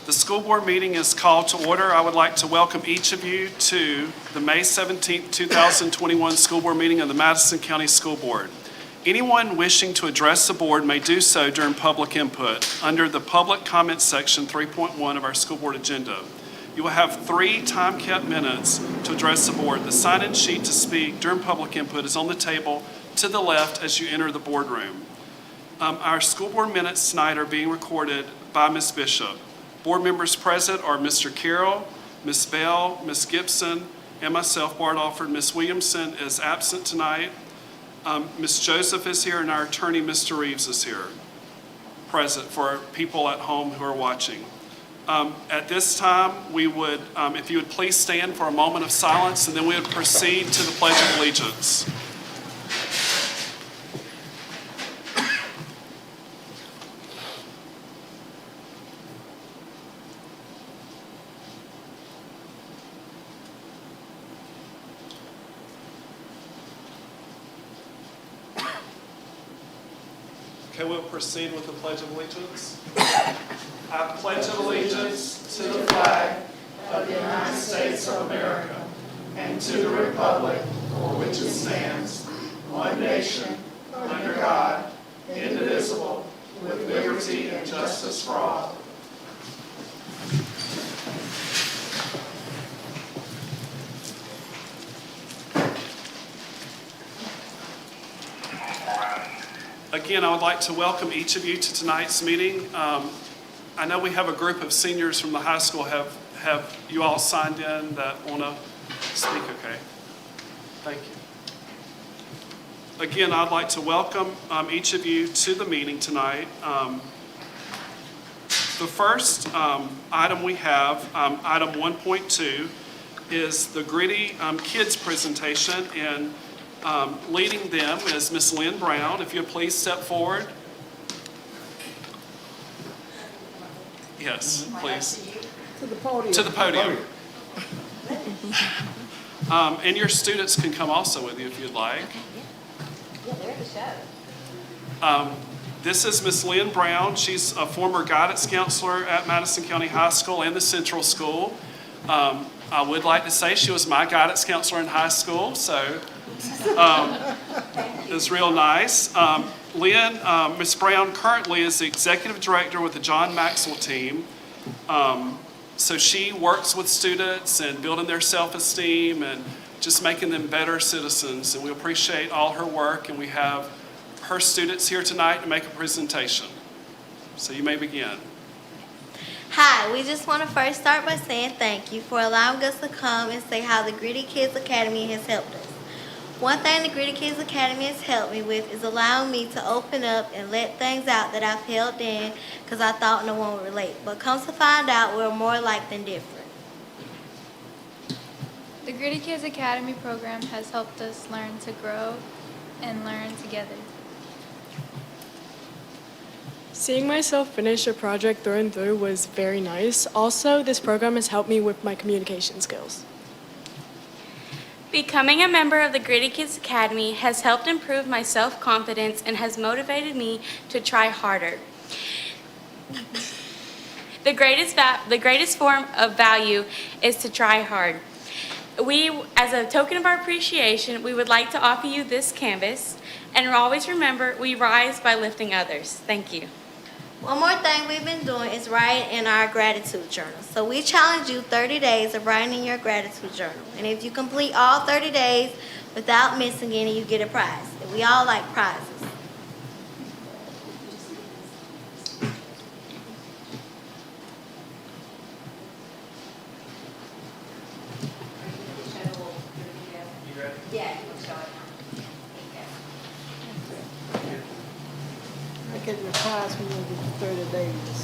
The school board meeting is called to order. I would like to welcome each of you to the May 17, 2021 school board meeting of the Madison County School Board. Anyone wishing to address the board may do so during public input under the public comment section 3.1 of our school board agenda. You will have 3 time-kept minutes to address the board. The sign-in sheet to speak during public input is on the table to the left as you enter the boardroom. Our school board minutes tonight are being recorded by Ms. Bishop. Board members present are Mr. Carroll, Ms. Bell, Ms. Gibson, and myself, Bart Alford. Ms. Williamson is absent tonight. Ms. Joseph is here, and our attorney, Mr. Reeves, is here, present for people at home who are watching. At this time, we would, if you would please stand for a moment of silence, and then we would proceed to the Pledge of Allegiance. Okay, we'll proceed with the Pledge of Allegiance. I pledge allegiance to the flag of the United States of America and to the republic for which it stands, one nation, under God, indivisible, with liberty and justice for all. Again, I would like to welcome each of you to tonight's meeting. I know we have a group of seniors from the high school. Have you all signed in that want to speak? Okay. Thank you. Again, I'd like to welcome each of you to the meeting tonight. The first item we have, item 1.2, is the Gritty Kids presentation, and leading them is Miss Lynn Brown. If you'll please step forward. Yes, please. To the podium. To the podium. And your students can come also with you if you'd like. Yeah, they're in the show. This is Miss Lynn Brown. She's a former guidance counselor at Madison County High School and the Central School. I would like to say she was my guidance counselor in high school, so it's real nice. Lynn, Ms. Brown currently is the executive director with the John Maxwell team. So she works with students and building their self-esteem and just making them better citizens. And we appreciate all her work, and we have her students here tonight to make a presentation. So you may begin. Hi, we just want to first start by saying thank you for allowing us to come and say how the Gritty Kids Academy has helped us. One thing the Gritty Kids Academy has helped me with is allowing me to open up and let things out that I've held in because I thought no one would relate. But comes to find out, we're more alike than different. The Gritty Kids Academy program has helped us learn to grow and learn together. Seeing myself finish a project through and through was very nice. Also, this program has helped me with my communication skills. Becoming a member of the Gritty Kids Academy has helped improve my self-confidence and has motivated me to try harder. The greatest form of value is to try hard. As a token of our appreciation, we would like to offer you this canvas, and always remember, we rise by lifting others. Thank you. One more thing we've been doing is writing in our gratitude journal. So we challenge you 30 days of writing in your gratitude journal. And if you complete all 30 days without missing any, you get a prize. And we all like prizes. Yeah, you can show it. I get the prize when you get 30 days.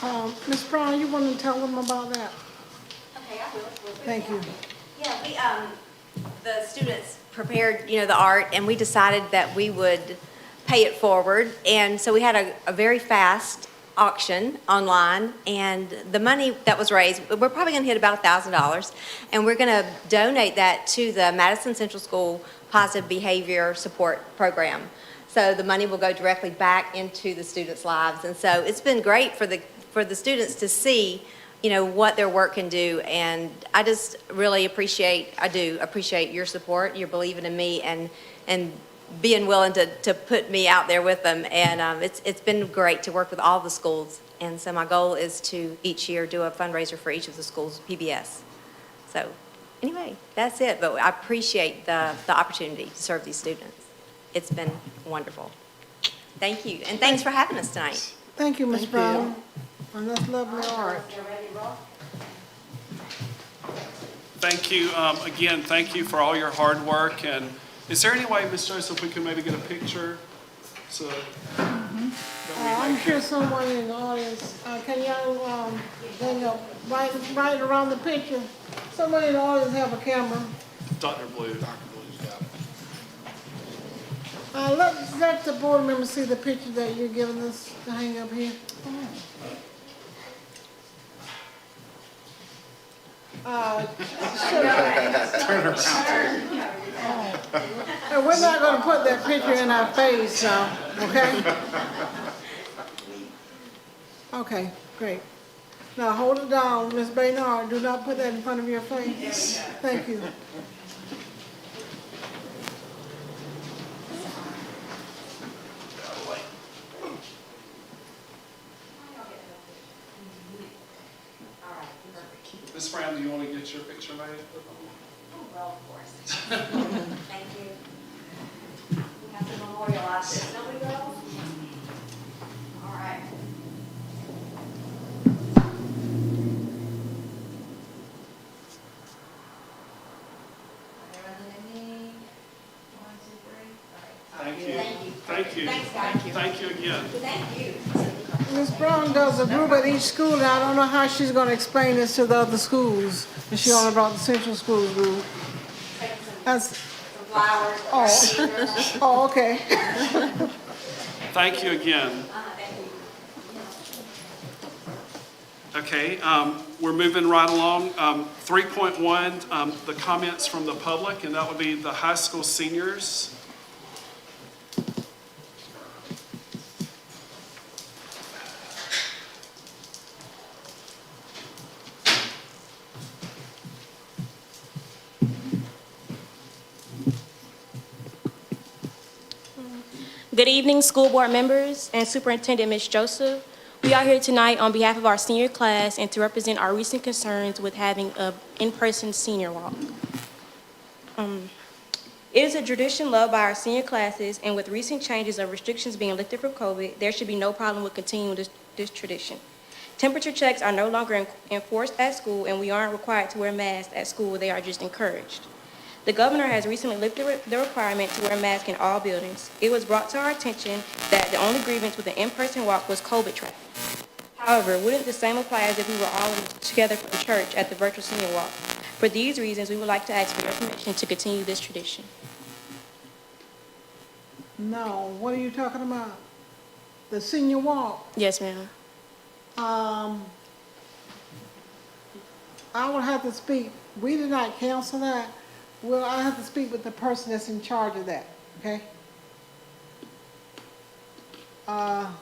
Ms. Brown, you want to tell them about that? Okay, I will. Thank you. Yeah, the students prepared, the art, and we decided that we would pay it forward. And so we had a very fast auction online, and the money that was raised, we're probably going to hit about $1,000, and we're going to donate that to the Madison Central School Positive Behavior Support Program. So the money will go directly back into the students' lives. And so it's been great for the students to see what their work can do, and I just really appreciate your support, your believing in me, and being willing to put me out there with them, and it's been great to work with all the schools, and so my goal is to each year do a fundraiser for each of the schools' PBS. So anyway, that's it, but I appreciate the opportunity to serve these students. It's been wonderful. Thank you, and thanks for having us tonight. Thank you, Ms. Brown. And that's lovely art. Thank you. Again, thank you for all your hard work. And is there any way, Ms. Joseph, we can maybe get a picture? So that we I'm make sure it- someone in the audience, can y'all, hang up right around the picture? Someone in the audience have a camera. Dr. Blue. Let the board members see the picture that you're giving us to hang up here. And we're not gonna put that picture in our face, okay? Okay, great. Now hold it down, Ms. Baynard, do not put that in front of your face. Thank you. Ms. Brown, do you want to get your picture made? Well, of course. Thank you. We have to memorialize this, don't we, girls? All right. Thank you. Thank you. Thank you. Thanks, guys. Thank you again. Thank you. Ms. Brown does a group at each school, and I don't know how she's gonna explain this to the other schools. And she only brought the Central School group. That's, Some flowers. oh, okay. Thank you again. Thank you. Okay, we're moving right along. 3.1, the comments from the public, and that would be the high school seniors. Good evening, school board members and Superintendent Ms. Joseph. We are here tonight on behalf of our senior class and to represent our recent concerns with having an in-person senior walk. It is a tradition loved by our senior classes, and with recent changes of restrictions being lifted from COVID, there should be no problem with continuing this tradition. Temperature checks are no longer enforced at school, and we aren't required to wear masks at school. They are just encouraged. The governor has recently lifted the requirement to wear a mask in all buildings. It was brought to our attention that the only grievance with the in-person walk was COVID traffic. However, wouldn't the same apply as if we were all together from church at the virtual senior walk? For these reasons, we would like to ask for your permission to continue this tradition. No, what are you talking about? The senior walk? Yes, ma'am. I would have to speak, we did not cancel that. Well, I have to speak with the person that's in charge of that, okay? I'll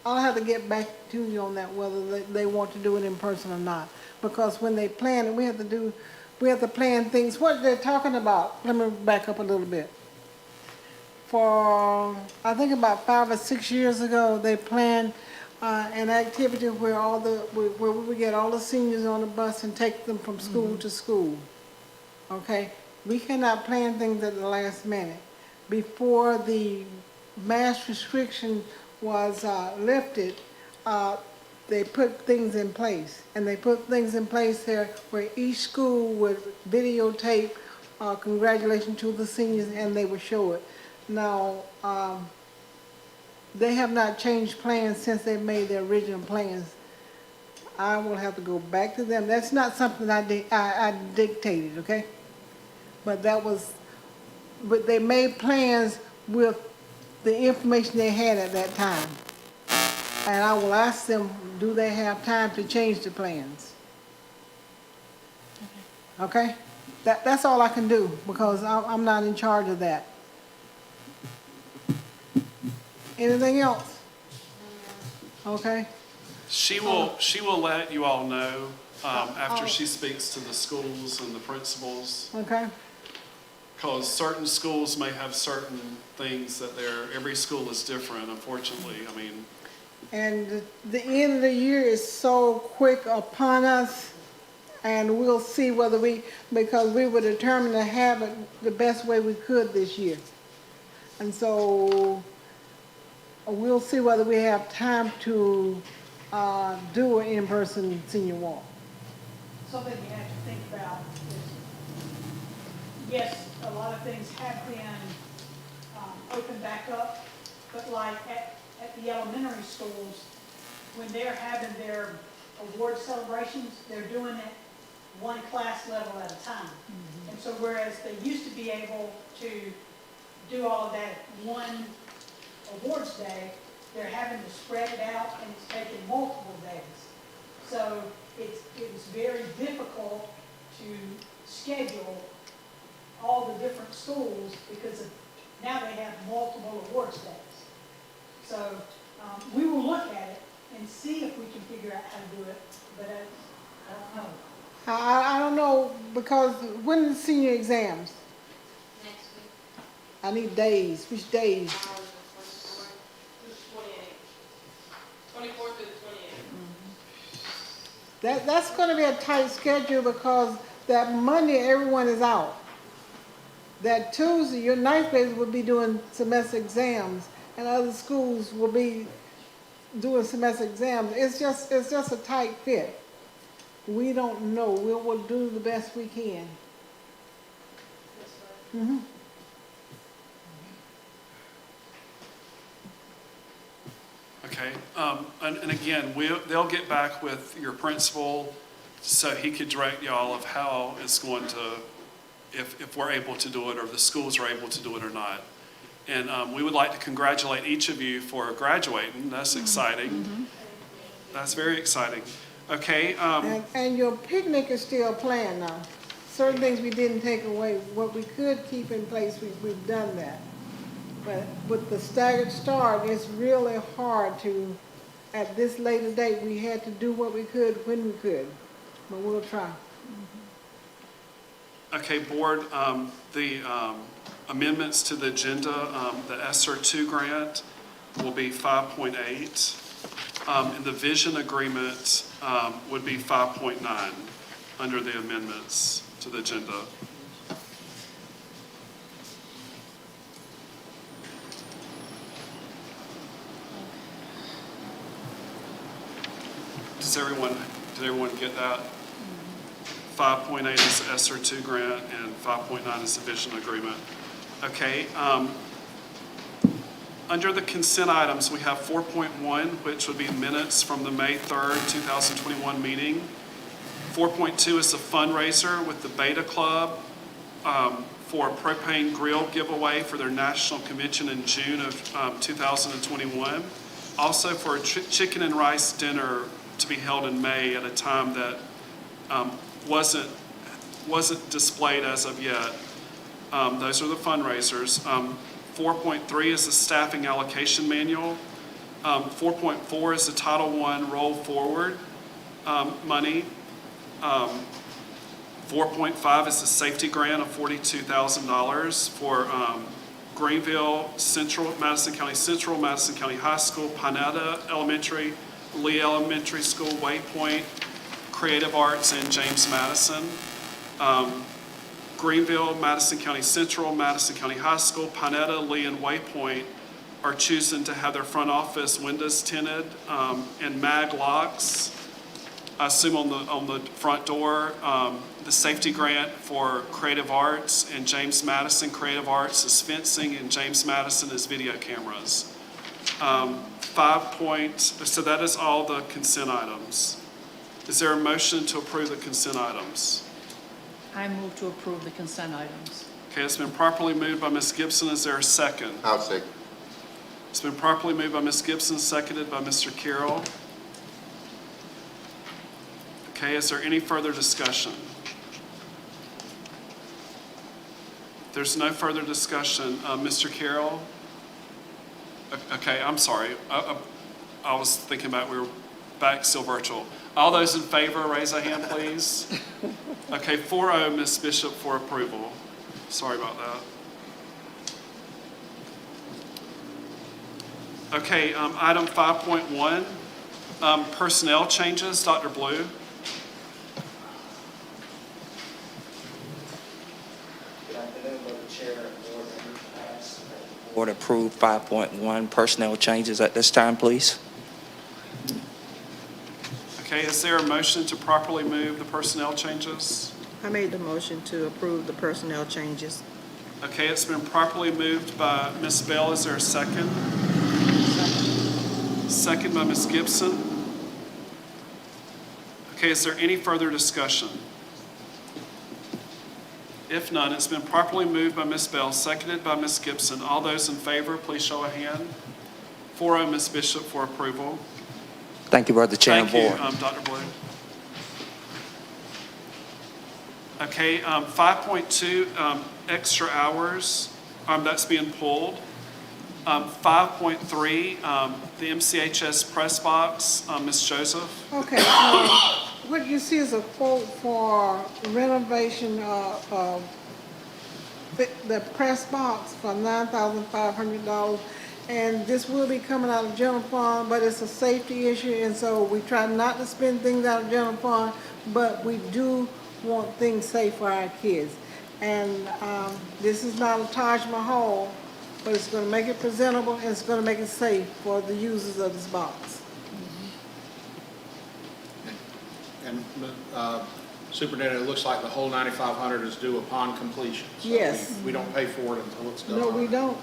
have to get back to you on that, whether they want to do it in person or not. Because when they plan it, we have to plan things, what they're talking about. Let me back up a little bit. For, I think about 5 or 6 years ago, they planned an activity where where we would get all the seniors on the bus and take them from school to school, okay? We cannot plan things at the last minute. Before the mask restriction was lifted, they put things in place. And they put things in place there where each school would videotape congratulations to the seniors, and they would show it. Now, they have not changed plans since they made their original plans. I will have to go back to them. That's not something I dictated, okay? But they made plans with the information they had at that time. And I will ask them, do they have time to change the plans? Okay? That's all I can do, because I'm not in charge of that. Anything else? Okay? She will let you all know after she speaks to the schools and the principals, Okay? because certain schools may have certain things that every school is different, unfortunately. I mean, And the end of the year is so quick upon us, and we'll see whether because we were determined to have it the best way we could this year. And so we'll see whether we have time to do an in-person senior walk. Something you have to think about is, yes, a lot of things have been opened back up, but like at the elementary schools, when they're having their award celebrations, they're doing it one class level at a time. And so whereas they used to be able to do all of that at one awards day, they're having to spread it out, and it's taking multiple days. So it was very difficult to schedule all the different schools because now they have multiple awards days. So we will look at it and see if we can figure out how to do it, but I don't know. I don't know, because when are the senior exams? Next week. I need days. Which days? 24th to the 28th. That's going to be a tight schedule, because that Monday everyone is out. That Tuesday, your ninth graders will be doing semester exams, and other schools will be doing semester exams. It's just a tight fit. We don't know. We'll do the best we can. Mm-hmm. okay. And again, they'll get back with your principal so he could direct y'all of how it's going to, if we're able to do it, or if the schools are able to do it or not. And we would like to congratulate each of you for graduating. That's exciting. That's very exciting. Okay. And your picnic is still planned now. Certain things we didn't take away. What we could keep in place, we've done that. But with the staggered start, it's really hard to, at this later date, we had to do what we could when we could. But we'll try. Okay, board, the amendments to the agenda, the ESSER 2 grant will be 5.8. And the vision agreement would be 5.9 under the amendments to the agenda. Did everyone get that? 5.8 is the ESSER 2 grant, and 5.9 is the vision agreement. Okay. Under the consent items, we have 4.1, which would be minutes from the May 3rd, 2021 meeting. 4.2 is a fundraiser with the Beta Club for a propane grill giveaway for their national convention in June of 2021. Also for a chicken and rice dinner to be held in May at a time that wasn't displayed as of yet. Those are the fundraisers. 4.3 is the staffing allocation manual. 4.4 is the Title I roll forward money. 4.5 is the safety grant of $42,000 for Greenville Central, Madison County Central, Madison County High School, Pinetta Elementary, Lee Elementary School, Waypoint, Creative Arts, and James Madison. Greenville, Madison County Central, Madison County High School, Pinetta, Lee, and Waypoint are choosing to have their front office windows tinted and mag locks. I assume on the front door. The safety grant for Creative Arts and James Madison Creative Arts is fencing, and James Madison is video cameras. So that is all the consent items. Is there a motion to approve the consent items? I move to approve the consent items. Okay, it's been properly moved by Ms. Gibson. Is there a second? I'll second. It's been properly moved by Ms. Gibson, seconded by Mr. Carroll. Okay, is there any further discussion? If there's no further discussion, Mr. Carroll? Okay, I'm sorry. I was thinking about we were back still virtual. All those in favor, raise a hand, please. Okay, 4-0, Ms. Bishop, for approval. Sorry about that. Okay, item 5.1, personnel changes. Dr. Blue. Good afternoon, Mother Chair and Board members. I ask that the Board approve 5.1 personnel changes at this time, please. Okay, is there a motion to properly move the personnel changes? I made the motion to approve the personnel changes. Okay, it's been properly moved by Ms. Bell. Is there a second? Second by Ms. Gibson. Okay, is there any further discussion? If none, it's been properly moved by Ms. Bell, seconded by Ms. Gibson. All those in favor, please show a hand. 4-0, Ms. Bishop, for approval. Thank you, Brother Chair and Thank Board. you, Dr. Blue. Okay, 5.2, extra hours, that's being pulled. 5.3, the MCHS press box, Ms. Joseph. Okay, what you see is a quote for renovation of the press box for $9,500. And this will be coming out of general fund, but it's a safety issue, and so we try not to spend things out of general fund, but we do want things safe for our kids. And this is not a Taj Mahal, but it's going to make it presentable and it's going to make it safe for the users of this box. And Superintendent, it looks like the whole $9,500 is due upon completion. So Yes. we don't pay for it until it's done. No, we don't.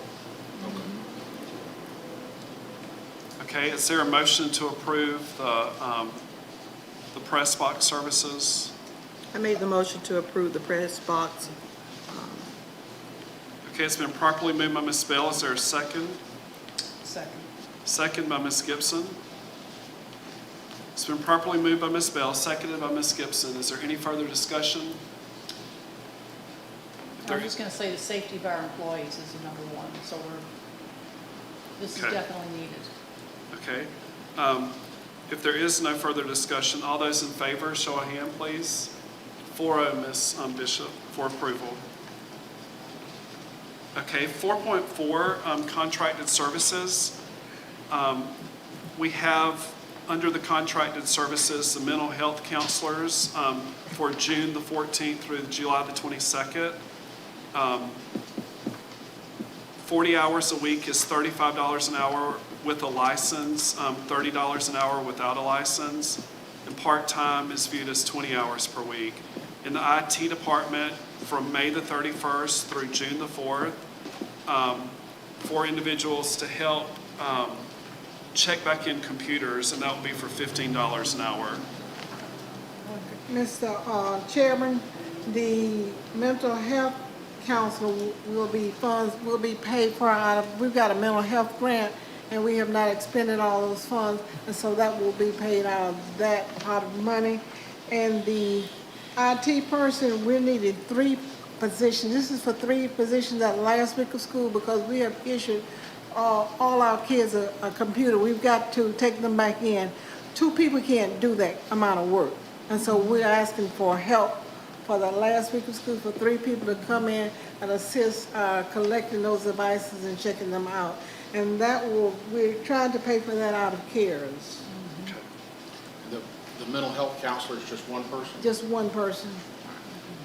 Okay, is there a motion to approve the press box services? I made the motion to approve the press box. Okay, it's been properly moved by Ms. Bell. Is there a second? Second. Second by Ms. Gibson. It's been properly moved by Ms. Bell, seconded by Ms. Gibson. Is there any further discussion? I'm just going to say the safety of our employees is the number one, so this is Okay. definitely needed. Okay. If there is no further discussion, all those in favor, show a hand, please. 4-0, Ms. Bishop, for approval. Okay, 4.4, contracted services. We have, under the contracted services, the mental health counselors for June the 14th through July the 22nd. 40 hours a week is $35 an hour with a license, $30 an hour without a license, and part-time is viewed as 20 hours per week. In the IT department, from May the 31st through June the 4th, for individuals to help check back in computers, and that will be for $15 an hour. Mr. Chairman, the mental health counselor will be paid for out of, we've got a mental health grant and we have not expended all those funds, and so that will be paid out of that pot of money. And the IT person, we're needing 3 positions. This is for 3 positions at last week of school because we have issued all our kids a computer. We've got to take them back in. 2 people can't do that amount of work. And so we're asking for help for the last week of school for 3 people to come in and assist collecting those devices and checking them out. And that will, we're trying to pay for that out of CARES. The mental health counselor is just one person? Just one person.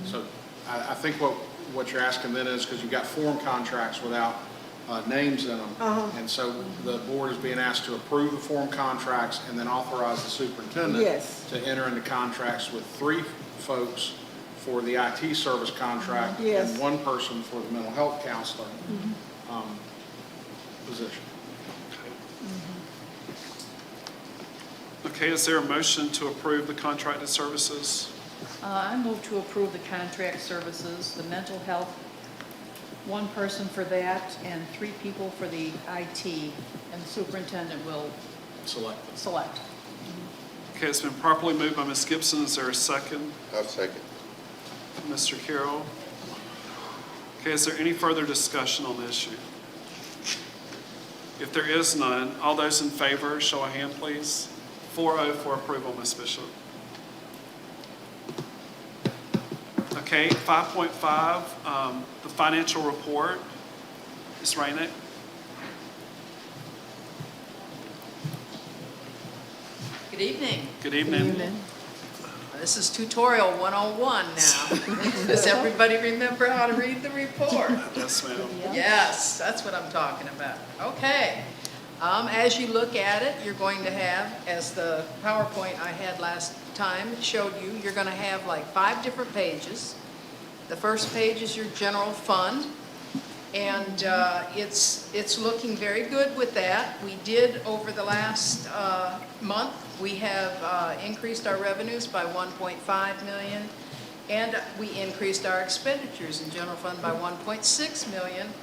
So I think what you're asking then is, because you've got form contracts without names in them. And so the board is being asked to approve the form contracts and then authorize the superintendent Yes. to enter into contracts with 3 folks for the IT service contract Yes. and 1 person for the mental health counselor position. Okay, is there a motion to approve the contracted services? I move to approve the contract services, the mental health, one person for that, and 3 people for the IT, and the superintendent will select. Okay, it's been properly moved by Ms. Gibson. Is there a second? I'll second. Mr. Carroll? Okay, is there any further discussion on the issue? If there is none, all those in favor, show a hand, please. 4-0 for approval, Ms. Bishop. Okay, 5.5, the financial report. Ms. Rainick? Good evening. Good evening. This is tutorial 101 now. Does everybody remember how to read the report? Yes, ma'am. Yes, that's what I'm talking about. Okay. As you look at it, you're going to have, as the PowerPoint I had last time showed you, you're going to have like 5 different pages. The first page is your general fund, and it's looking very good with that. We did, over the last month, we have increased our revenues by $1.5 million, and we increased our expenditures in general fund by $1.6 million.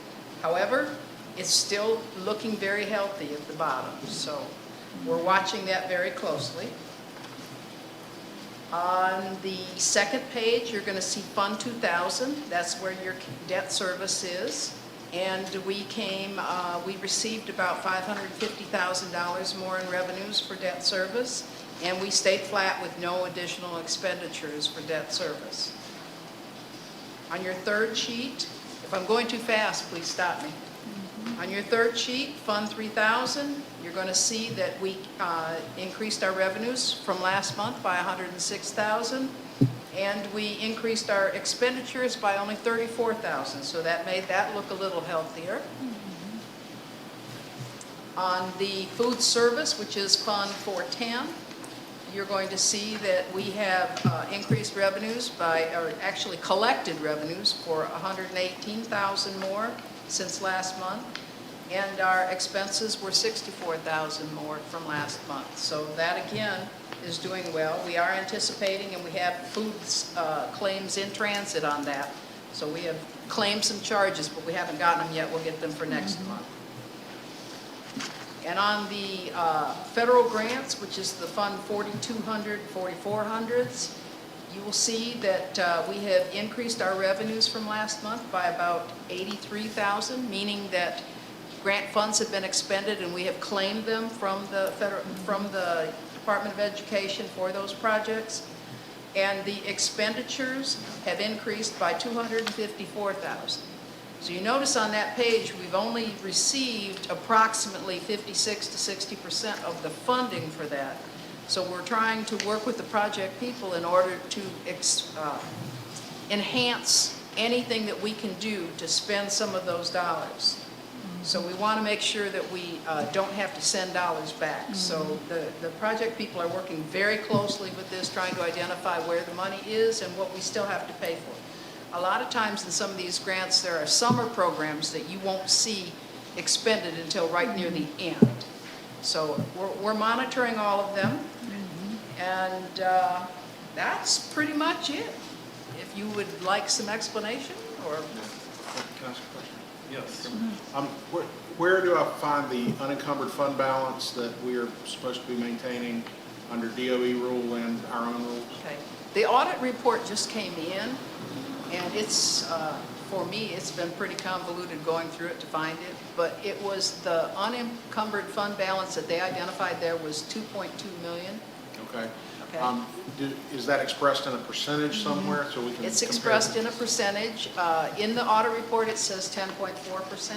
However, it's still looking very healthy at the bottom, so we're watching that very closely. On the second page, you're going to see Fund 2000. That's where your debt service is. And we received about $550,000 more in revenues for debt service, and we stayed flat with no additional expenditures for debt service. On your third sheet, if I'm going too fast, please stop me. On your third sheet, Fund 3000, you're going to see that we increased our revenues from last month by $106,000, and we increased our expenditures by only $34,000, so that made that look a little healthier. On the food service, which is Fund 410, you're going to see that we have increased revenues or actually collected revenues for $118,000 more since last month, and our expenses were $64,000 more from last month. So that again is doing well. We are anticipating, and we have food claims in transit on that. So we have claims and charges, but we haven't gotten them yet. We'll get them for next month. And on the federal grants, which is the Fund 4200, 4400s, you will see that we have increased our revenues from last month by about $83,000, meaning that grant funds have been expended and we have claimed them from the Department of Education for those projects. And the expenditures have increased by $254,000. So you notice on that page, we've only received approximately 56 to 60% of the funding for that. So we're trying to work with the project people in order to enhance anything that we can do to spend some of those dollars. So we want to make sure that we don't have to send dollars back. So the project people are working very closely with this, trying to identify where the money is and what we still have to pay for. A lot of times in some of these grants, there are summer programs that you won't see expended until right near the end. So we're monitoring all of them, and that's pretty much it. If you would like some explanation, or... Can I ask a question? Yes. Where do I find the unencumbered fund balance that we are supposed to be maintaining under DOE rule and our own rules? Okay. The audit report just came in, and it's, for me, it's been pretty convoluted going through it to find it, but it was the unencumbered fund balance that they identified there was $2.2 million. Okay. Okay. Is that expressed in a percentage somewhere so we can It's compare expressed them? in a percentage. In the audit report, it says 10.4%.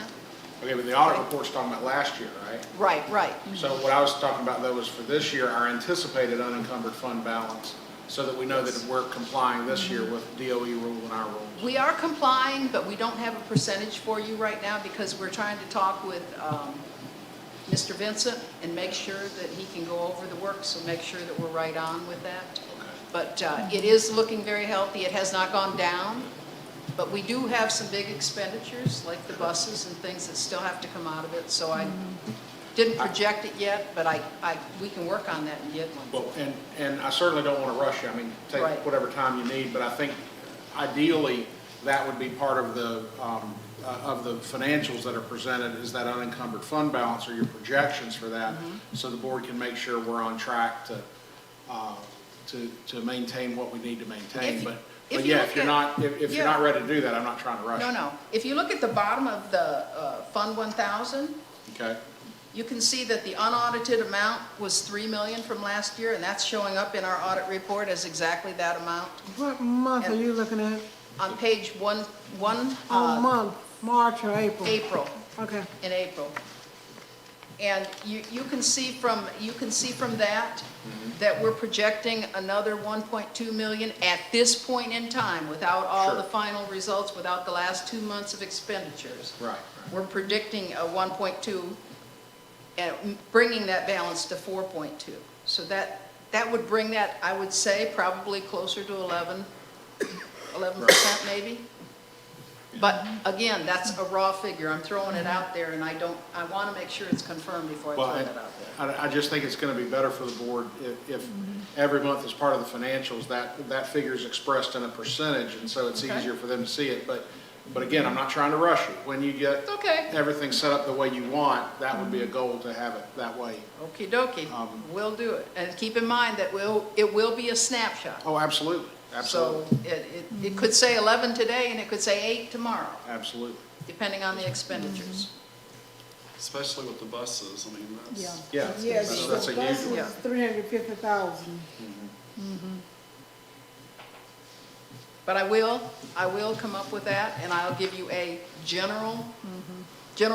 Okay, but the audit report's talking about last year, right? Right. So what I was talking about though was for this year, our anticipated unencumbered fund balance, so that we know that we're complying this year with DOE rule and our rules. We are complying, but we don't have a percentage for you right now because we're trying to talk with Mr. Vincent and make sure that he can go over the work, so make sure that we're right on with that. Okay. But it is looking very healthy. It has not gone down, but we do have some big expenditures, like the buses and things that still have to come out of it. So didn't project it yet, but we can work on that and get one. Well, and I certainly don't want to rush you. I mean, take Right. whatever time you need, but I think ideally, that would be part of the financials that are presented, is that unencumbered fund balance or your projections for that, so the board can make sure we're on track to maintain what we need to maintain. But yeah, if you're not ready to do that, I'm not trying to rush you. No. If you look at the bottom of the Fund 1000, Okay? you can see that the unaudited amount was $3 million from last year, and that's showing up in our audit report as exactly that amount. What month are you looking at? On page one. Month, March or April? April. Okay. In April. And you can see from that, that we're projecting another 1.2 million at this point in time, without all Sure. the final results, without the last 2 months of expenditures. Right. We're predicting a 1.2, and bringing that balance to 4.2. So that would bring that, I would say, probably closer to 11% maybe. But again, that's a raw figure. I'm throwing it out there, and I want to make sure it's confirmed before I throw it out there. I just think it's going to be better for the board if every month as part of the financials, that figure is expressed in a percentage, and so it's Okay. easier for them to see it. But again, I'm not trying to rush you. When you get Okay. everything set up the way you want, that would be a goal to have it that way. Okie dokie, we'll do it. And keep in mind that it will be a snapshot. Oh, absolutely, absolutely, So it could say 11 today, and it could say 8 tomorrow, absolutely. depending on the expenditures. Especially with the buses, I mean, that's. Yeah, Yes, that's a the bus huge one. was 350,000. But I will come up with that, and I'll give you a general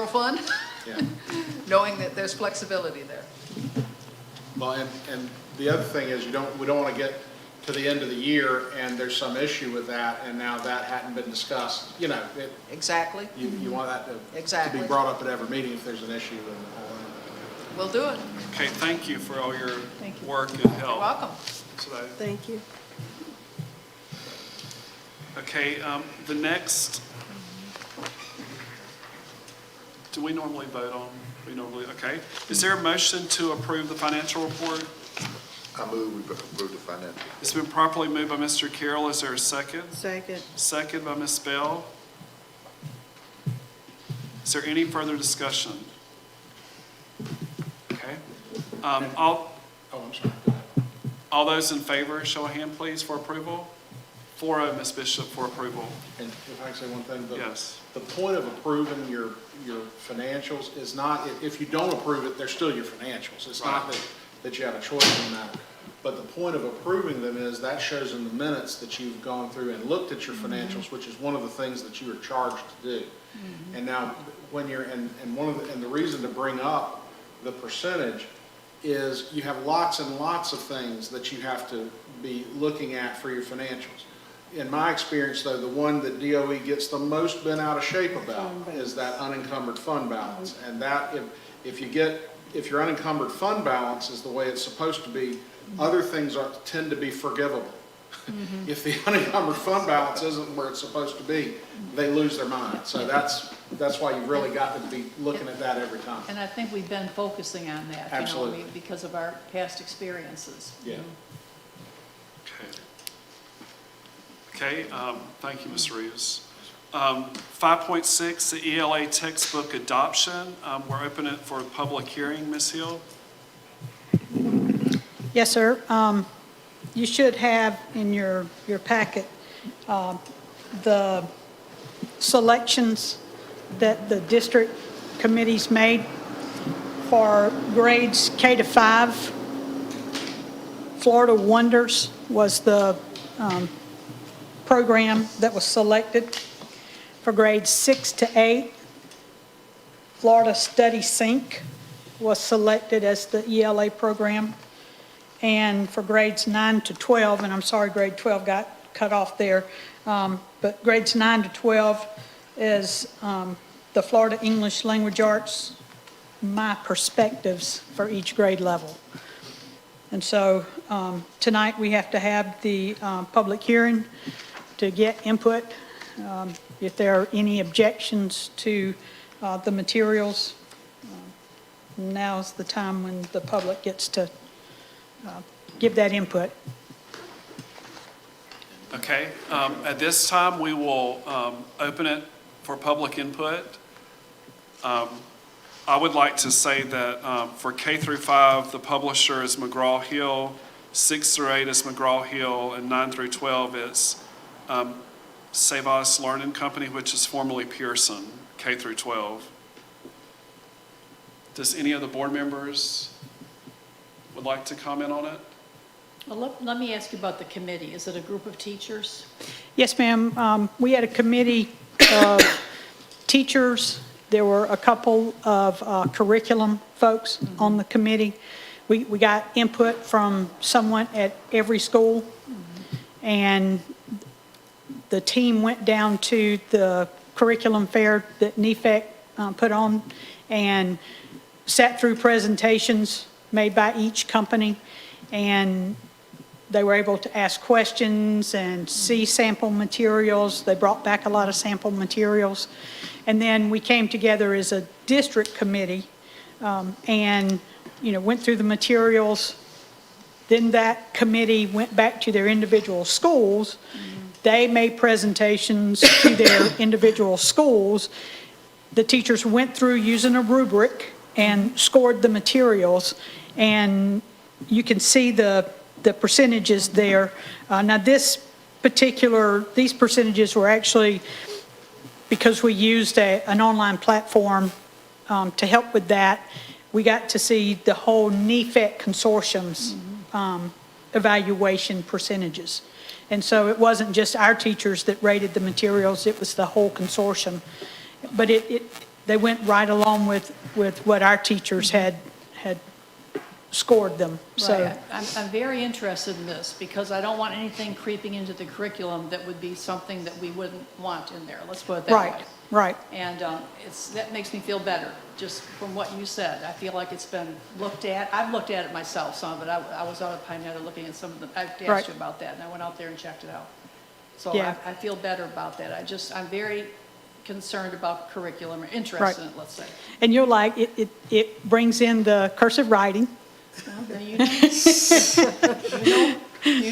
fund, Yeah. knowing that there's flexibility there. Well, and the other thing is we don't want to get to the end of the year and there's some issue with that, and now that hadn't been discussed. You know, Exactly. you want that to Exactly. be brought up at every meeting if there's an issue. We'll do it. Okay, thank you for all your Thank you. work and help You're welcome. today. Thank you. Okay, the next, do we normally vote on? Okay. Is there a motion to approve the financial report? I move we approve the financial. It's been properly moved by Mr. Carroll. Is there a second? Second. Second by Ms. Bell. Is there any further discussion? Okay. I'm sorry. All those in favor, show of hand, please, for approval. 4-0, Ms. Bishop, for approval. And if I can say one thing, Yes. the point of approving your financials is not, if you don't approve it, they're still your financials. It's not that you have a choice in that. But the point of approving them is that shows in the minutes that you've gone through and looked at your financials, which is one of the things that you are charged to do. And now, when you're, and the reason to bring up the percentage is you have lots and lots of things that you have to be looking at for your financials. In my experience, though, the one that DOE gets the most bent out of shape about is that unencumbered fund balance. And that, if your unencumbered fund balance is the way it's supposed to be, other things tend to be forgivable. If the unencumbered fund balance isn't where it's supposed to be, they lose their mind. So that's why you've really got to be looking at that every time. And I think we've been focusing on that, Absolutely. because of our past experiences. Yeah. Okay, thank you, Ms. Reeves. 5.6, the Ela Textbook Adoption. We're opening it for public hearing. Ms. Hill? Yes, sir. You should have in your packet the selections that the district committees made for grades K to 5. Florida Wonders was the program that was selected. For grades 6 to 8, Florida Study Sync was selected as the ELA program. And for grades 9 to 12, and I'm sorry grade 12 got cut off there, but grades 9 to 12 is the Florida English Language Arts, my perspectives for each grade level. And so tonight we have to have the public hearing to get input. If there are any objections to the materials, now's the time when the public gets to give that input. Okay, at this time, we will open it for public input. I would like to say that for K through 5, the publisher is McGraw-Hill, 6 through 8 is McGraw-Hill, and 9 through 12 is Savas Learning Company, which is formerly Pearson, K through 12. Does any of the board members would like to comment on it? Well, let me ask you about the committee. Is it a group of teachers? Yes, ma'am. We had a committee of teachers. There were a couple of curriculum folks on the committee. We got input from someone at every school, and the team went down to the curriculum fair that NEFAC put on and sat through presentations made by each company, and they were able to ask questions and see sample materials. They brought back a lot of sample materials. And then we came together as a district committee and, went through the materials. Then that committee went back to their individual schools. They made presentations to their individual schools. The teachers went through using a rubric and scored the materials. And you can see the percentages there. Now these percentages were actually because we used an online platform to help with that. We got to see the whole NEFAC consortium's evaluation percentages. And so it wasn't just our teachers that rated the materials, it was the whole consortium. But they went right along with what our teachers had scored them. So Right. I'm very interested in this because I don't want anything creeping into the curriculum that would be something that we wouldn't want in there. Let's put it that way. Right. And that makes me feel better, just from what you said. I feel like it's been looked at. I've looked at it myself, some of it. I was out at Pinetta looking at some of them. I asked you about that, and I went out there and checked it out. So Yeah. I feel better about that. I'm very concerned about curriculum, or interested in it, let's say. And you'll like, it brings in the cursive writing. Well, you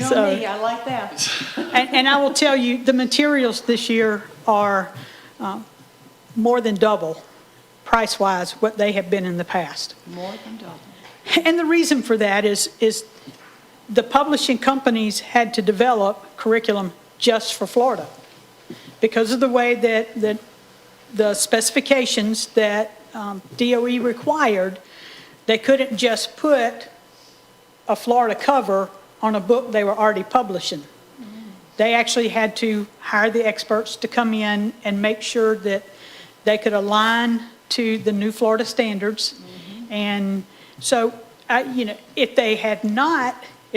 know me, I like that. And I will tell you, the materials this year are more than double, price-wise, what they have been in the past. More than double. And the reason for that is the publishing companies had to develop curriculum just for Florida. Because of the way that the specifications that DOE required, they couldn't just put a Florida cover on a book they were already publishing. They actually had to hire the experts to come in and make sure that they could align to the new Florida standards. And so, if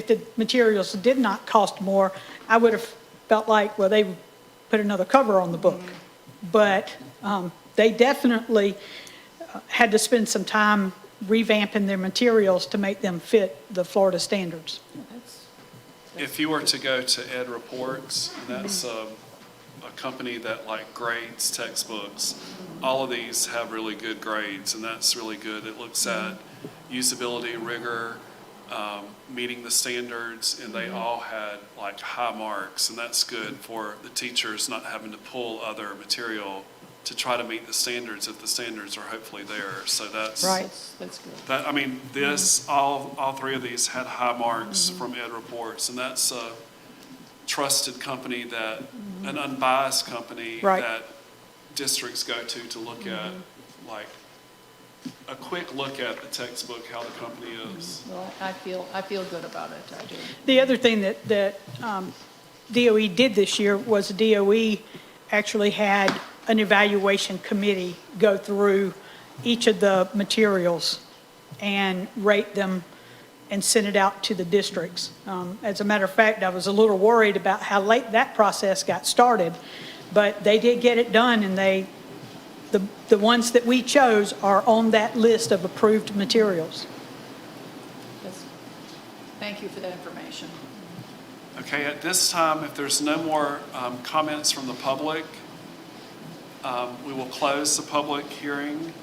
the materials did not cost more, I would have felt like, well, they would put another cover on the book. But they definitely had to spend some time revamping their materials to make them fit the Florida standards. If you were to go to Ed Reports, that's a company that grades textbooks. All of these have really good grades, and that's really good. It looks at usability, rigor, meeting the standards, and they all had high marks, and that's good for the teachers not having to pull other material to try to meet the standards if the standards are hopefully there. So that's right. That's good. All three of these had high marks from Ed Reports, and that's a trusted company an unbiased company that districts go to look at, a quick look at the textbook, how the company is. Well, I feel good about it, I do. The other thing that DOE did this year was DOE actually had an evaluation committee go through each of the materials and rate them and send it out to the districts. As a matter of fact, I was a little worried about how late that process got started, but they did get it done, and the ones that we chose are on that list of approved materials. Thank you for that information. Okay, at this time, if there's no more comments from the public, we will close the public hearing.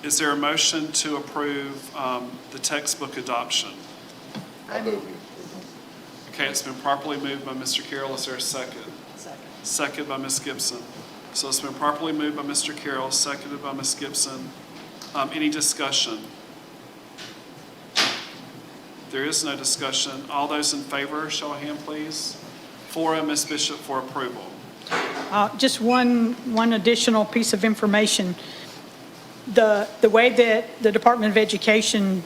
Is there a motion to approve the textbook adoption? I move we Okay, it's been properly moved by Mr. Carroll. Is there a second? Second by Ms. Gibson. So it's been properly moved by Mr. Carroll, seconded by Ms. Gibson. Any discussion? There is no discussion. All those in favor, show of hand, please. 4-0, Ms. Bishop, for approval. Just one additional piece of information. The way that the Department of Education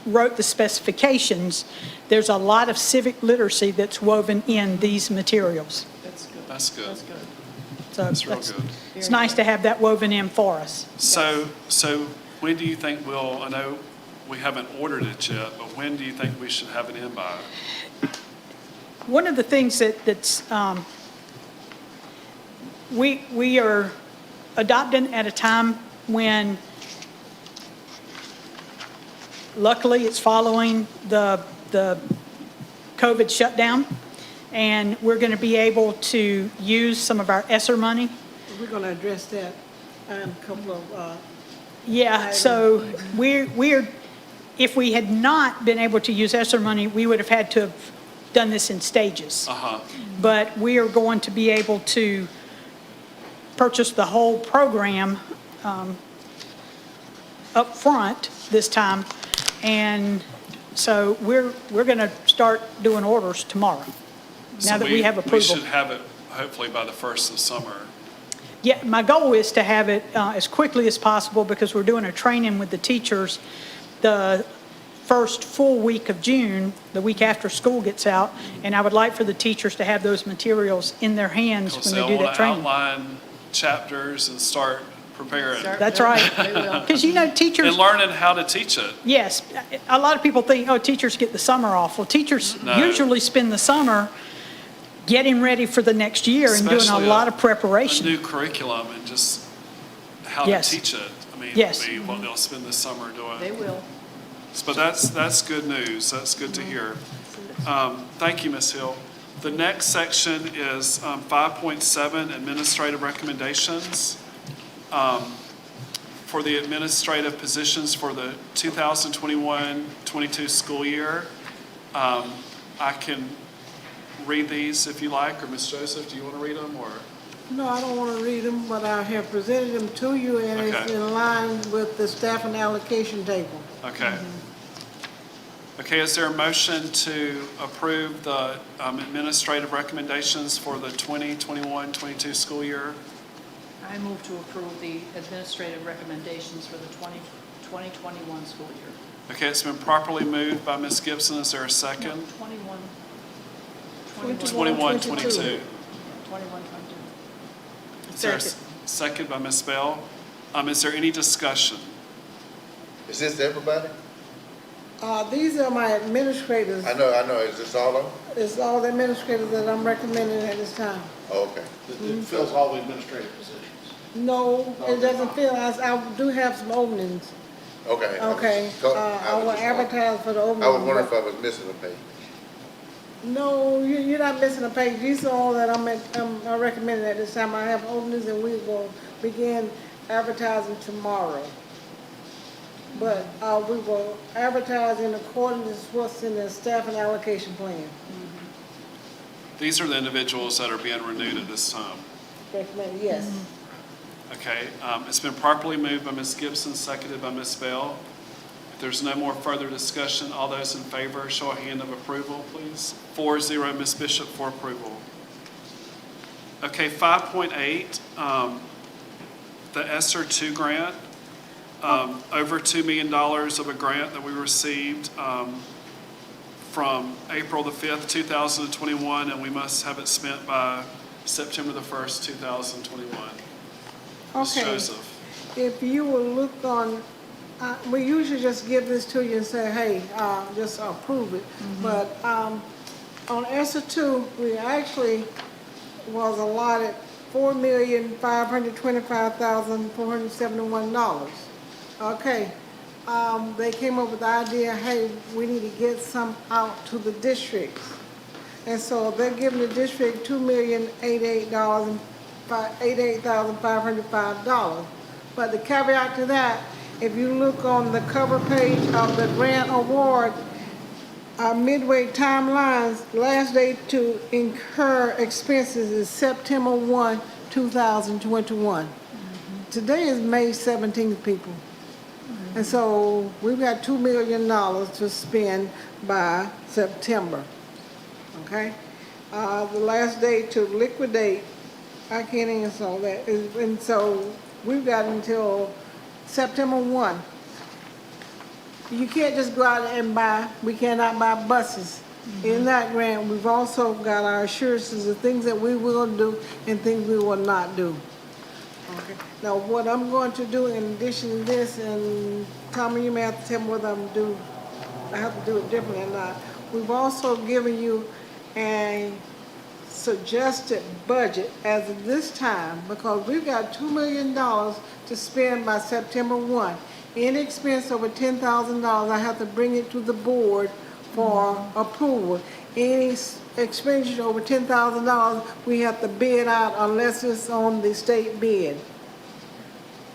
wrote the specifications, there's a lot of civic literacy that's woven in these materials. That's good. So That's real good. It's nice to have that woven in for us. So when do you think I know we haven't ordered it yet, but when do you think we should have it in by? One of the things that's, we are adopting at a time when luckily it's following the COVID shutdown, and we're going to be able to use some of our ESSER money. We're going to address that in a couple of, Yeah, so we're, if we had not been able to use ESSER money, we would have had to have done this in stages. But we are going to be able to purchase the whole program up front this time. And so we're going to start doing orders tomorrow, now that we have approval. We should have it hopefully by the first of summer. Yeah, my goal is to have it as quickly as possible, because we're doing a training with the teachers the first full week of June, the week after school gets out, and I would like for the teachers to have those materials in their hands when they do that training. Outline chapters and start preparing. That's right. Because teachers... And learning how to teach it. Yes. A lot of people think, teachers get the summer off. Well, teachers usually spend the summer getting ready for the next year and doing a lot of preparation. A new curriculum and just how to teach it. I mean, Yes. will be what they'll spend the summer doing. They will. But that's good news. That's good to hear. Thank you, Ms. Hill. The next section is 5.7, administrative recommendations. For the administrative positions for the 2021-22 school year. I can read these if you like, or Ms. Joseph, do you want to read them, or? no, I don't want to read them, but I have presented them to you, and it's Okay. in line with the staff and allocation table. Okay. Okay, is there a motion to approve the administrative recommendations for the 2021-22 school year? I move to approve the administrative recommendations for the 2021 school year. Okay, it's been properly moved by Ms. Gibson. Is there a second? 21, 21-22. 22. Is there a second by Ms. Bell? Is there any discussion? Is this everybody? These are my administrators. I know, is this all of them? It's all the administrators that I'm recommending at this time. Oh, okay. It fills all the administrative positions. No, it doesn't feel, I do have some openings. Okay. Okay, I will advertise for the openings. I was wondering if I was missing a page. No, you're not missing a page. These are all that I'm recommending at this time. I have openings, and we will begin advertising tomorrow. But we will advertise in accordance with what's in the staff and allocation plan. These are the individuals that are being renewed at this time. Recommended, yes. Okay, it's been properly moved by Ms. Gibson, seconded by Ms. Bell. If there's no more further discussion, all those in favor, show a hand of approval, please. 4-0, Ms. Bishop, for approval. Okay, 5.8, the Esther 2 grant. Over $2 million of a grant that we received from April the 5th, 2021, and we must have it spent by September the 1st, 2021. Ms. Okay. Joseph. If you will look on, we usually just give this to you and say, hey, just approve it. But on ESSER 2, we actually was allotted $4,525,471. Okay. They came up with the idea, hey, we need to get some out to the districts. And so they're giving the district $2,088,505. But the caveat to that, if you look on the cover page of the grant award, midway timelines, last day to incur expenses is September 1, 2021. Today is May 17th, people. And so we've got $2 million to spend by September, okay? The last day to liquidate, I can't answer all that, and so we've got until September 1. You can't just go out and buy, we cannot buy buses. In that grant, we've also got our assurances of things that we will do and things we will not do. Okay. Now, what I'm going to do in addition to this, and Tommy, you may have to tell me whether I have to do it differently or not. We've also given you a suggested budget as of this time, because we've got $2 million to spend by September 1. Any expense over $10,000, I have to bring it to the board for approval. Any expenditure over $10,000, we have to bid out unless it's on the state bid.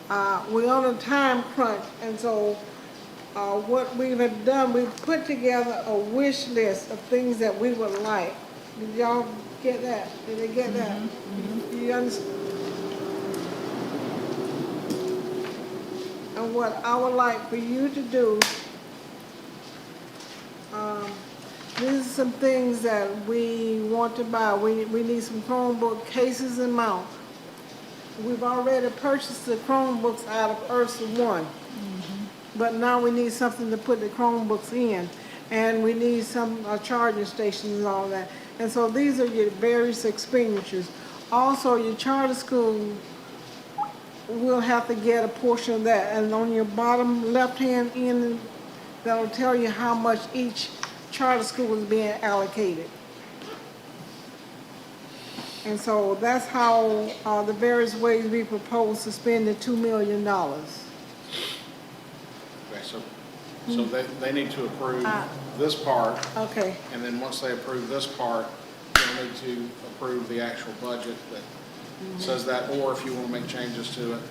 We're on a time crunch, and so what we have done, we've put together a wish list of things that we would like. Did y'all get that? Did they get that? You understand? And what I would like for you to do, these are some things that we want to buy. We need some Chromebook cases and mount. We've already purchased the Chromebooks out of Ursa One, but now we need something to put the Chromebooks in, and we need some charging stations and all that. And so these are your various expenditures. Also, your charter school will have to get a portion of that, and on your bottom left-hand end, that'll tell you how much each charter school is being allocated. And so that's how the various ways we propose to spend the $2 million. Okay, so they need to approve this part, Okay, and then once they approve this part, they'll need to approve the actual budget that says that, or if you want to make changes to it,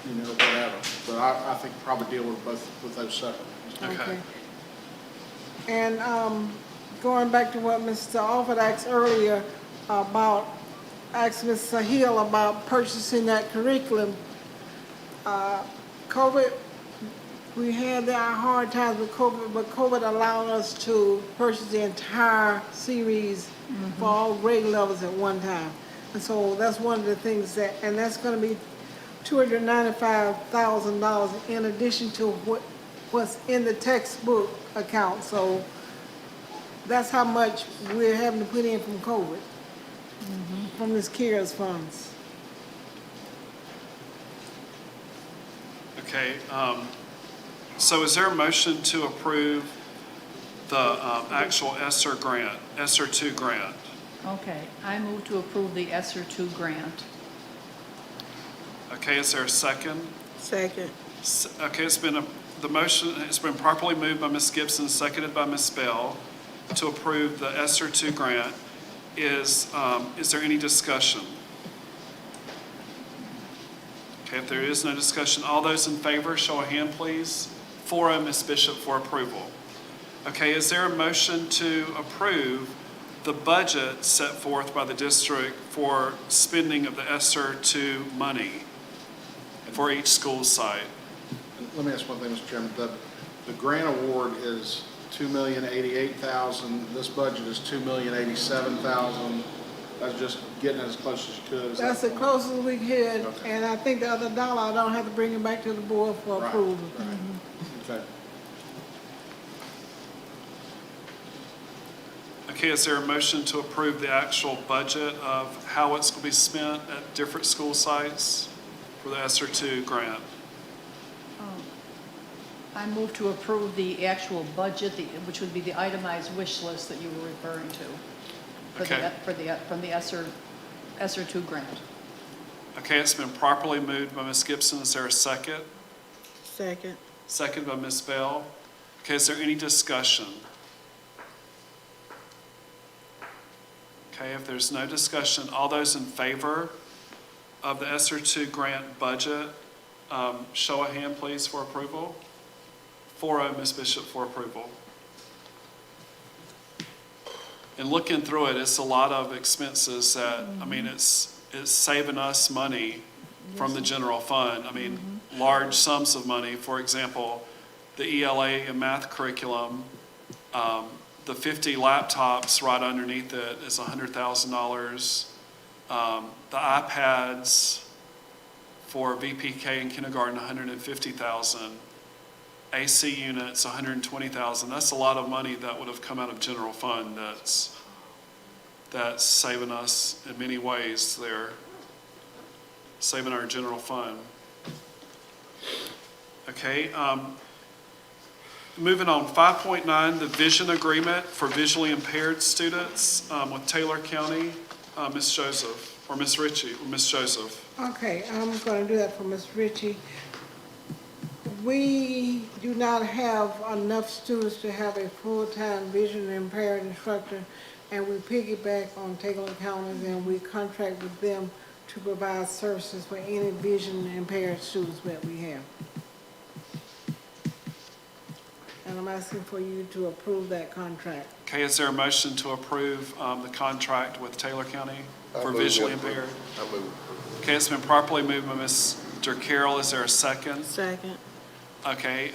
you know, whatever. But I think probably deal with both with those separately. okay. And going back to what Mr. Alford asked earlier about, asked Ms. Sahil about purchasing that curriculum. COVID, we had our hard times with COVID, but COVID allowed us to purchase the entire series for all grade levels at one time. And so that's one of the things that, and that's going to be $295,000 in addition to what's in the textbook account. So that's how much we're having to put in from COVID, from this CARES funds. Okay, so is there a motion to approve the actual Esther grant, Esther 2 grant? Okay, I move to approve the ESSER 2 grant. Okay, is there a second? Second. Okay, the motion has been properly moved by Ms. Gibson, seconded by Ms. Bell, to approve the Esther 2 grant. Is there any discussion? Okay, if there is no discussion, all those in favor, show of hand, please. 4-0, Ms. Bishop, for approval. Okay, is there a motion to approve the budget set forth by the district for spending of the Esther 2 money for each school site? Let me ask one thing, Mr. Chairman. The grant award is $2,088,000. This budget is $2,087,000. That's just getting as close as you could. Is That's that the closest we could, Okay. and I think the other dollar, I don't have to bring it back to the board for right? approval. Right. Okay. Okay, is there a motion to approve the actual budget of how it's going to be spent at different school sites for the Esther 2 grant? I move to approve the actual budget, which would be the itemized wish list that you were referring to Okay. from the ESSER 2 grant. Okay, it's been properly moved by Ms. Gibson. Is there a second? Second. Second by Ms. Bell. Okay, is there any discussion? Okay, if there's no discussion, all those in favor of the Esther 2 grant budget Show of hand, please, for approval. 4-0, Ms. Bishop, for approval. And looking through it, it's a lot of expenses that, I mean, it's saving us money from the general fund. I mean, large sums of money. For example, the ELA and math curriculum, the 50 laptops right underneath it is $100,000. The iPads for VPK in kindergarten, $150,000. AC units, $120,000. That's a lot of money that would have come out of general fund. That's saving us in many ways there, saving our general fund. Okay, moving on, 5.9, the vision agreement for visually impaired students with Taylor County. Ms. Joseph, or Ms. Ritchie, or Ms. Joseph. Okay, I'm going to do that for Ms. Ritchie. We do not have enough students to have a full-time vision impaired instructor, and we piggyback on Taylor County, and we contract with them to provide services for any vision impaired students that we have. And I'm asking for you to approve that contract. Okay, is there a motion to approve the contract with Taylor County for visually impaired? I move. Okay, it's been properly moved by Mr. Carroll. Is there a second? Second. Okay,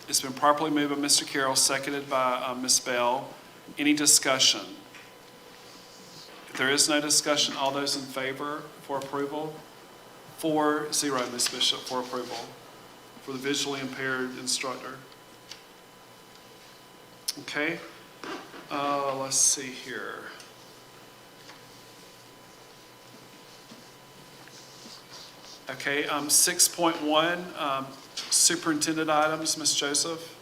it's been properly moved by Mr. Carroll, seconded by Ms. Bell. Any discussion? If there is no discussion, all those in favor for approval? 4-0, Ms. Bishop, for approval for the visually impaired instructor. Okay, let's see here. Okay, 6.1, Superintendent Items, Ms. Joseph.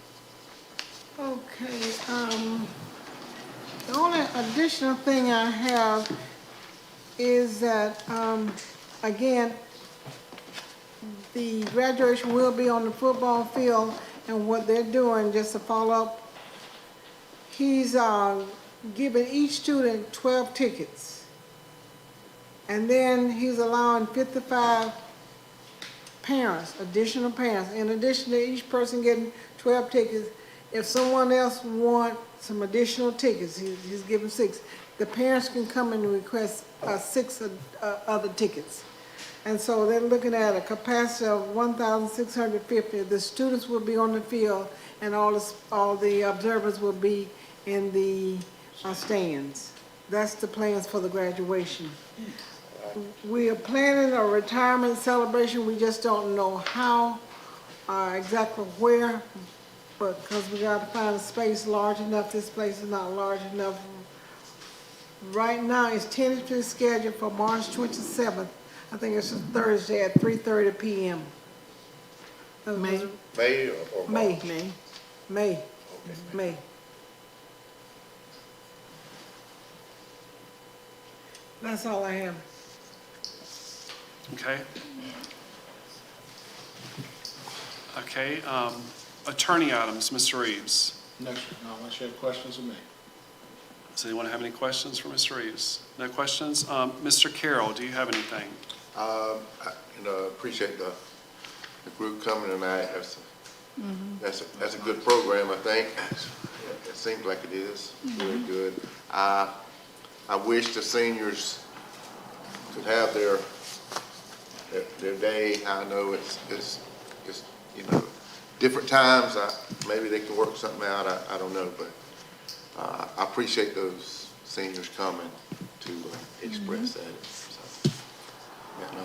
Okay, the only additional thing I have is that, again, the graduation will be on the football field, and what they're doing, just to follow up, he's giving each student 12 tickets. And then he's allowing 55 parents, additional parents, in addition to each person getting 12 tickets. If someone else wants some additional tickets, he's giving 6. The parents can come and request 6 other tickets. And so they're looking at a capacity of 1,650. The students will be on the field, and all the observers will be in the stands. That's the plans for the graduation. We are planning a retirement celebration. We just don't know how, exactly where, but because we got to find a space large enough. This place is not large enough. Right now, it's tentatively scheduled for March 27th. I think it's a Thursday at 3:30 p.m. May. May or March? May. Okay. May. That's all I have. Okay. Okay, attorney items, Mr. Reeves. No, sir, no, unless you have questions of me. Does anyone have any questions for Mr. Reeves? No questions? Mr. Carroll, do you have anything? Appreciate the group coming tonight. That's a good program, I think. It seems like it is. Really good. I wish the seniors could have their day. I know it's different times. Maybe they can work something out. I don't know, but I appreciate those seniors coming to express that. So, and,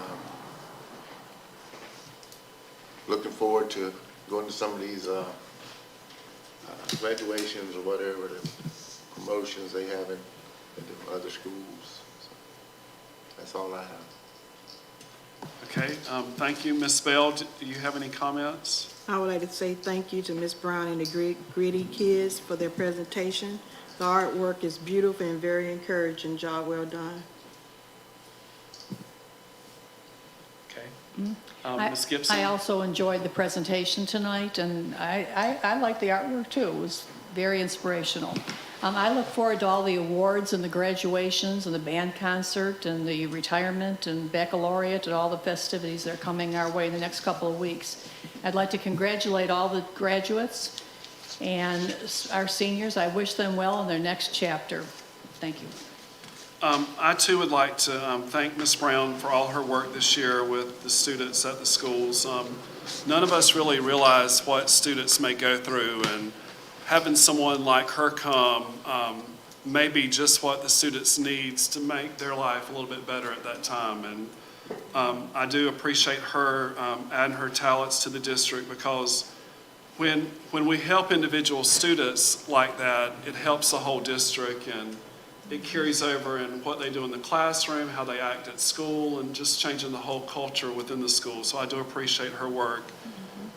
looking forward to going to some of these graduations or whatever, the promotions they have in the other schools. So that's all I have. Okay, thank you. Ms. Bell, do you have any comments? I would like to say thank you to Ms. Brown and the Gritty Kids for their presentation. The artwork is beautiful and very encouraging. Job well done. Okay. Ms. Gibson? I also enjoyed the presentation tonight, and I like the artwork too. It was very inspirational. I look forward to all the awards and the graduations and the band concert and the retirement and baccalaureate and all the festivities that are coming our way in the next couple of weeks. I'd like to congratulate all the graduates and our seniors. I wish them well in their next chapter. Thank you. I too would like to thank Ms. Brown for all her work this year with the students at the schools. None of us really realize what students may go through, and having someone like her come may be just what the students needs to make their life a little bit better at that time. And I do appreciate her adding her talents to the district, because when we help individual students like that, it helps the whole district, and it carries over in what they do in the classroom, how they act at school, and just changing the whole culture within the school. So I do appreciate her work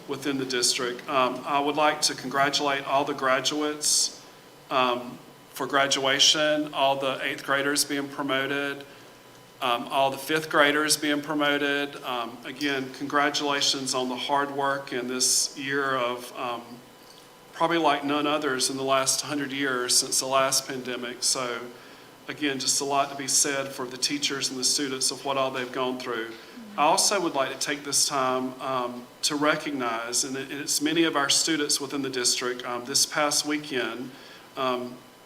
within the district. I would like to congratulate all the graduates for graduation, all the 8th graders being promoted, all the 5th graders being promoted. Again, congratulations on the hard work in this year of probably like none others in the last 100 years since the last pandemic. So again, just a lot to be said for the teachers and the students of what all they've gone through. I also would like to take this time to recognize, and it's many of our students within the district, this past weekend,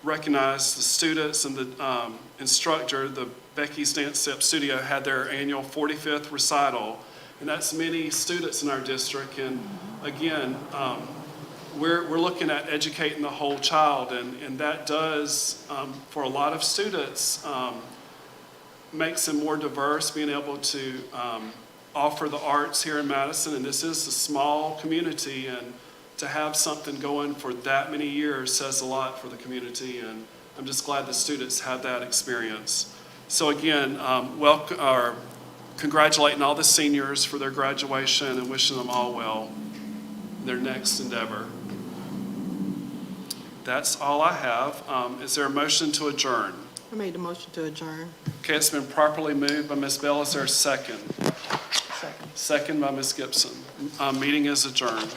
recognized the students and the instructor. The Becky's Dance Step Studio had their annual 45th recital, and that's many students in our district. And again, we're looking at educating the whole child, and that does, for a lot of students, makes them more diverse, being able to offer the arts here in Madison. And this is a small community, and to have something going for that many years says a lot for the community, and I'm just glad the students had that experience. So again, congratulating all the seniors for their graduation and wishing them all well in their next endeavor. That's all I have. Is there a motion to adjourn? I made the motion to adjourn. Okay, it's been properly moved by Ms. Bell. Is there a second? Second. Second by Ms. Gibson. Meeting is adjourned.